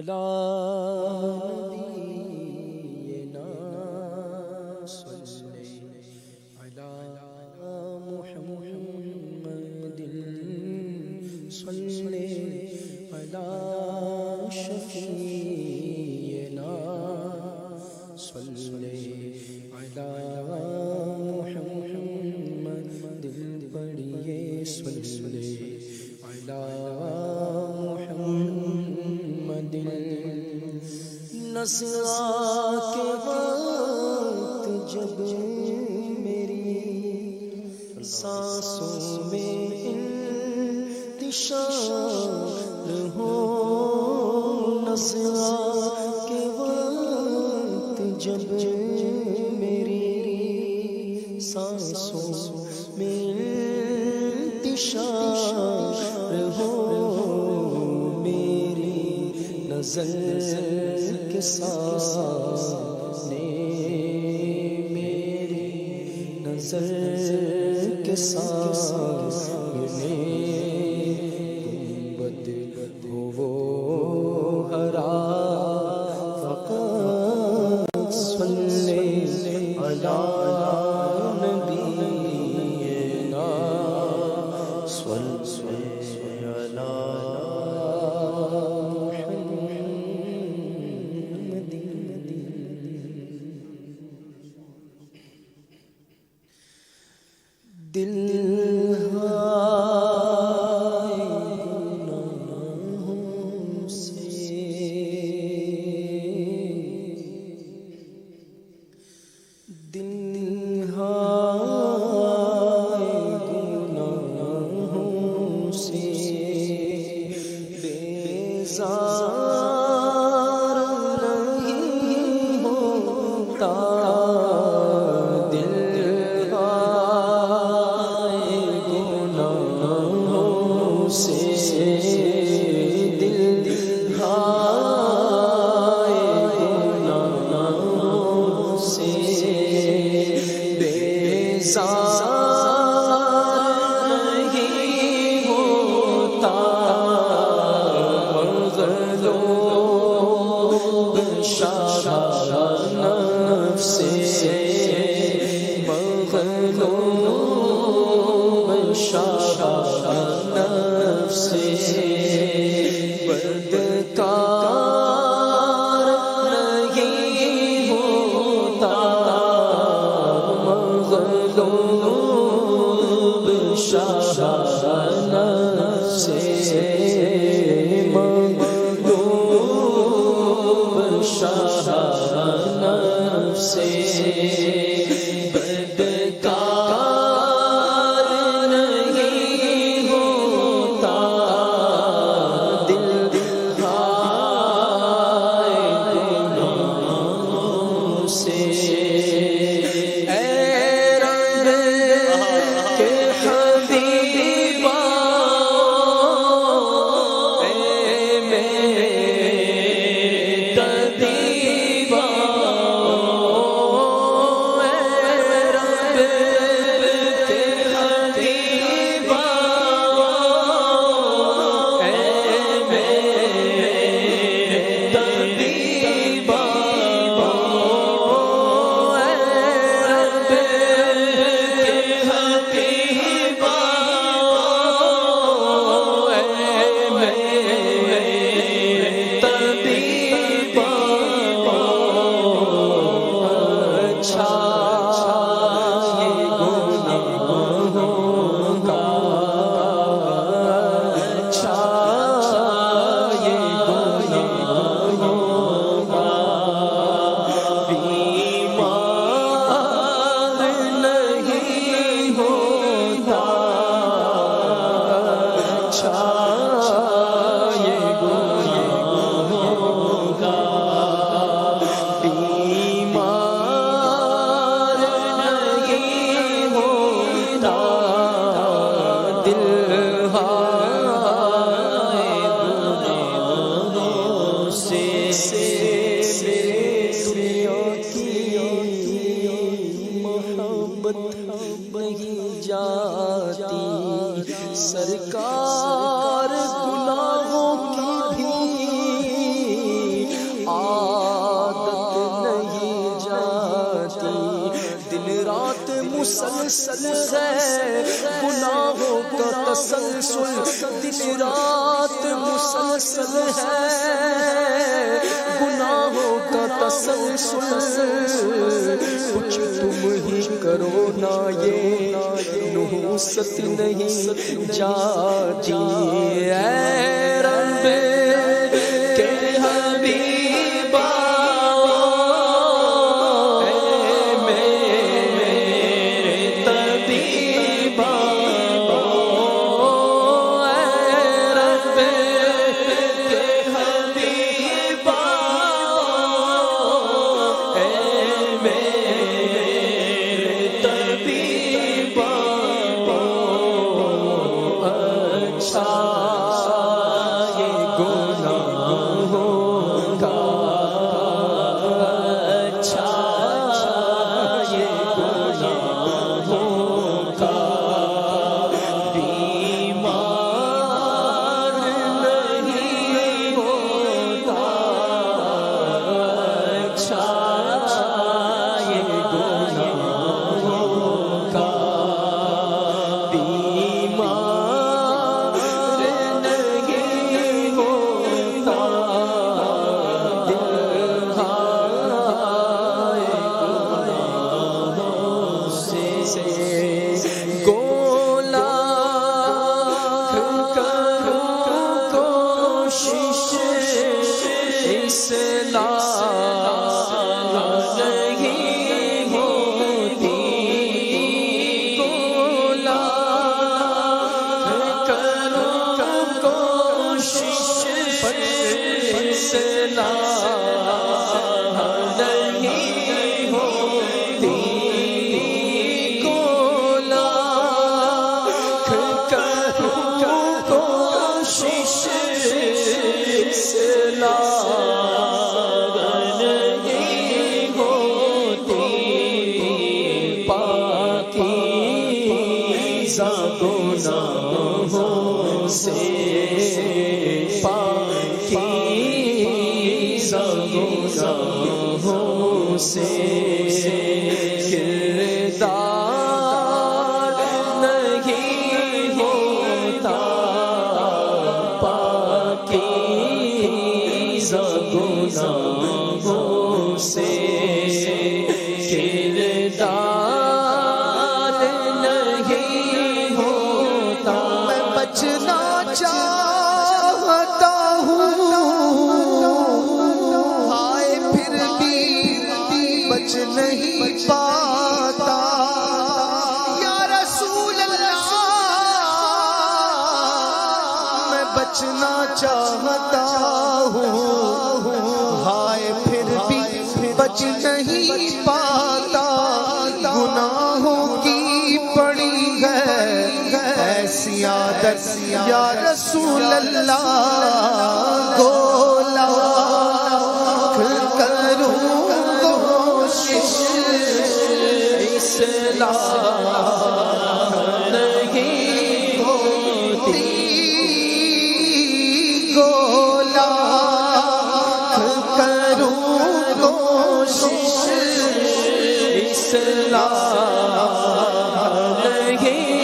علی نبینا صلی علی محمد صلی علی شفیعنا صلی علی محمد پڑھیے صلی علی محمد نزع کے وقت جب میری سانسوں میں انتشار ہو نزع کے وقت جب میری سانسوں میں انتشار ہو میری نظر کے سامنے میری نظر کے سامنے گنبد ہو وہ ہرا فقط صلی علی نبینا صلی علی دل گناہوں سے دل گناہوں سے بیزار نہیں ہوتا مسلسل ہے گناہوں کا تسلسل دن رات مسلسل ہے گناہوں کا تسلسل کچھ تم ہی کرو نا یہ نحوست نہیں جاتی اے رب کے حبیبا اے میرے طبیبا اے رب کے حبیبا اے میرے طبیبا اچھا یہ گناہوں کا اچھا یہ گناہوں کا بیمار نہیں ہوتا اچھا یہ گناہوں کا بیمار نہیں ہوتا دل ہائے گناہوں سے گولا کروں کوشش اصلاح نہیں ہوتی گولا کروں کوشش اصلاح نہیں ہوتی گولا کروں کوشش اصلاح نہیں ہوتی پاکیزہ گناہوں سے پاکیزہ گناہوں سے کردار نہیں ہوتا پاکیزہ گناہوں سے کردار نہیں ہوتا میں بچنا چاہتا ہوں ہائے پھر بھی بچ نہیں پاتا یا رسول اللہ میں بچنا چاہتا ہوں ہائے پھر بھی بچ نہیں پاتا گناہوں کی پڑی ہے ایسی عادت یا رسول اللہ گولا کروں کوشش اصلاح نہیں ہوتی گولا کروں کوشش اصلاح نہیں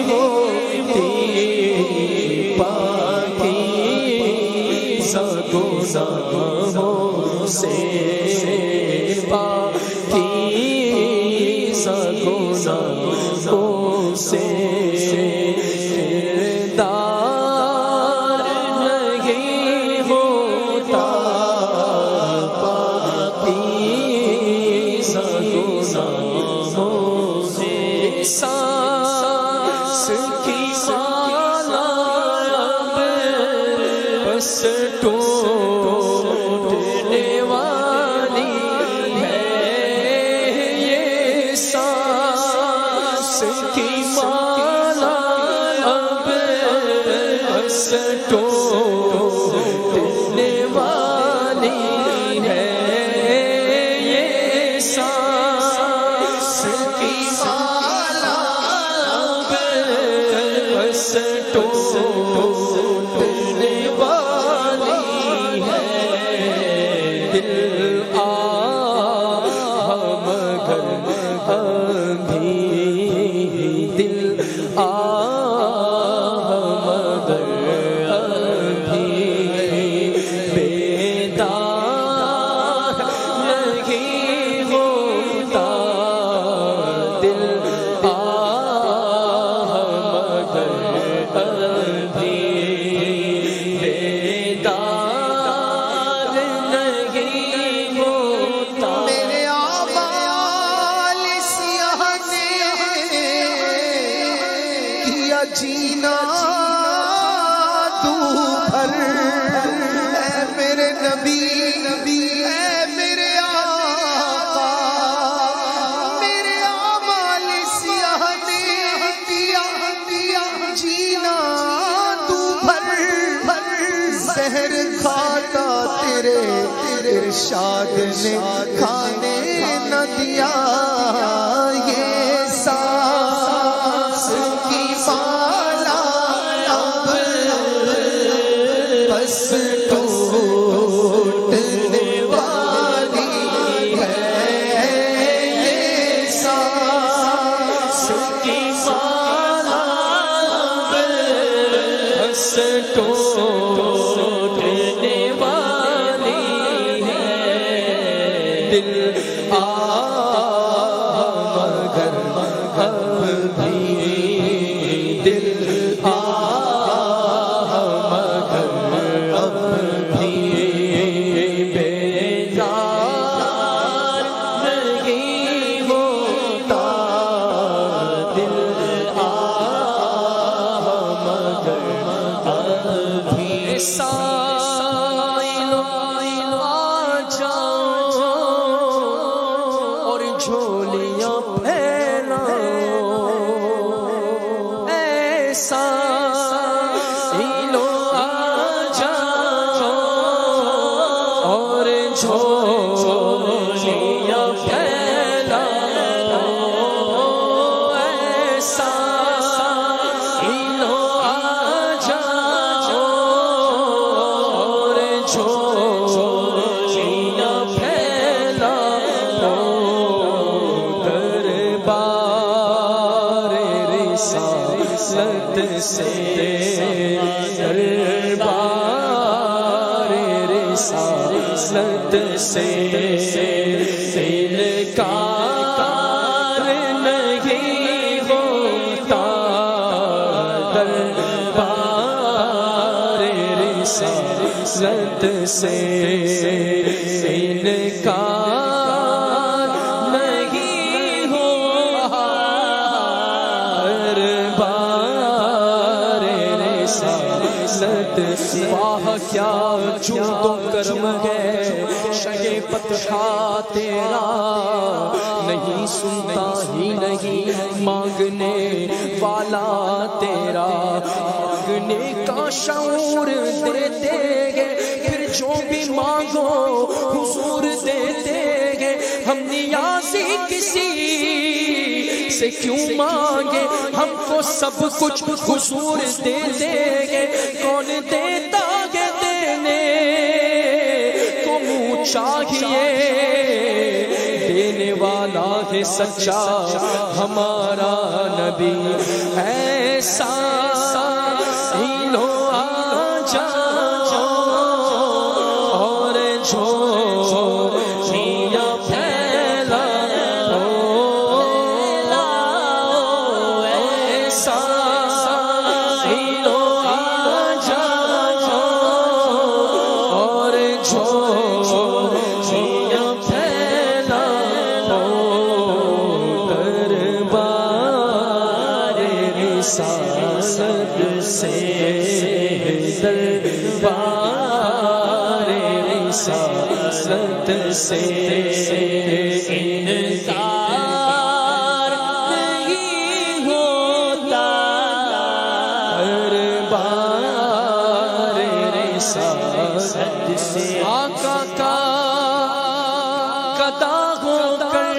ہوتی پاکیزہ گناہوں سے پاکیزہ گناہوں سے کردار نہیں ہوتا پاکیزہ گناہوں سے سانس کی سالہ بس ٹوٹنے والی جینا تو بھر، اے میرے نبی اے میرے آقا، میرے اعمال سیاہ نے دیا جینا تو بھر، زہر کھاتا تیرے ارشاد نے کھانے نہ دیا، یہ سانس کی مالا اب بس ٹوٹنے والی ہے، یہ سانس کی مالا اب بس ٹوٹنے والی ہے، دل مگر اب بھی، دل مگر اب بھی بیزار نہیں ہوتا، دل مگر اب بھی جھولیاں پھیلاؤ، ایسا لو آ جاؤ اور جھولیاں پھیلاؤ، ایسا لو آ جاؤ اور جھولیاں پھیلاؤ، رسالت سے دربار رسالت سے انکار نہیں ہوتا، دربار رسالت سے انکار نہیں ہوتا، واہ کیا جود و کرم ہے شہ پتشاہ تیرا، نہیں سنتا ہی نہیں مانگنے والا تیرا، مانگنے کا شعور دیتے گے، پھر جو بھی مانگو حضور دیتے گے، ہم نیازی کسی سے کیوں مانگے، ہم کو سب کچھ حضور دے دیں گے، کون دیتا ہے دینے کو منہ چاہیے، دینے والا ہے سچا ہمارا نبی، ایسا ہی لو آ جاؤ اور جھولیاں رسالت سے دربار رسالت سے انکار نہیں ہوتا، دربار رسالت سے آقا کا قدا ہو کر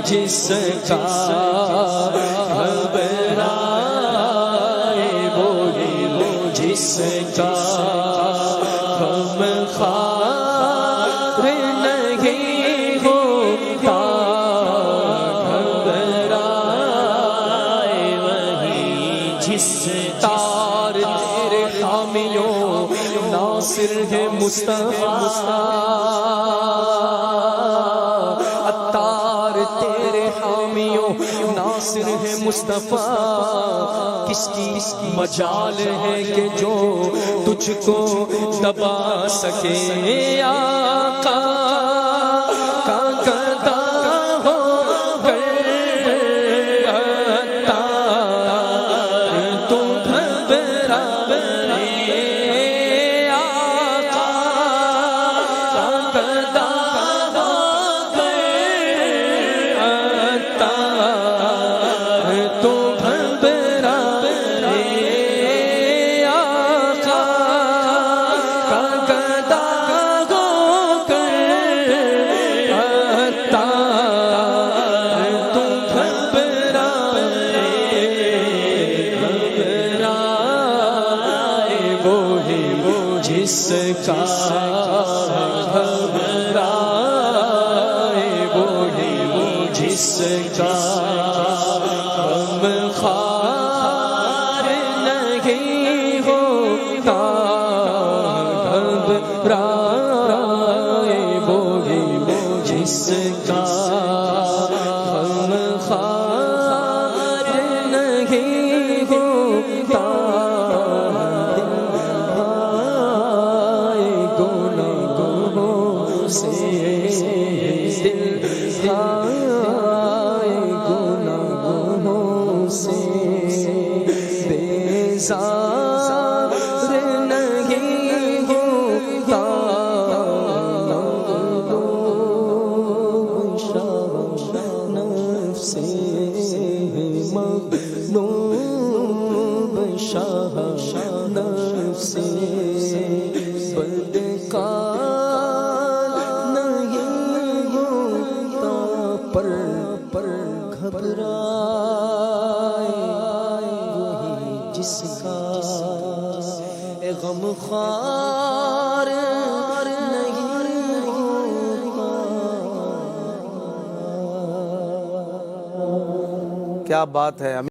جس کا گھبرائے وہی جس کا غم خوار نہیں ہوتا، تار تیرے حامیوں ناصر ہے مصطفیٰ عطار تیرے حامیوں ناصر ہے مصطفیٰ کس کی مجال ہے کہ جو تجھ کو دبا سکے آقا کا گدا ہو کر عطار تو گھبرا آقا کا گدا ہو کر عطار تو گھبرا آقا کا گدا ہو کر عطار تو گھبرا وہی جس کا گھبرائے وہی جس کا غم خوار نہیں ہوتا گھبرائے وہی جس کا غم خوار نہیں ہوتا گناہوں سے بیزار نہیں ہوتا نفس مغلوب شاہ نفس بدکار نہیں ہوتا پر گھبرائے وہی جس کا غم خوار نہیں ہوتا. کیا بات ہے.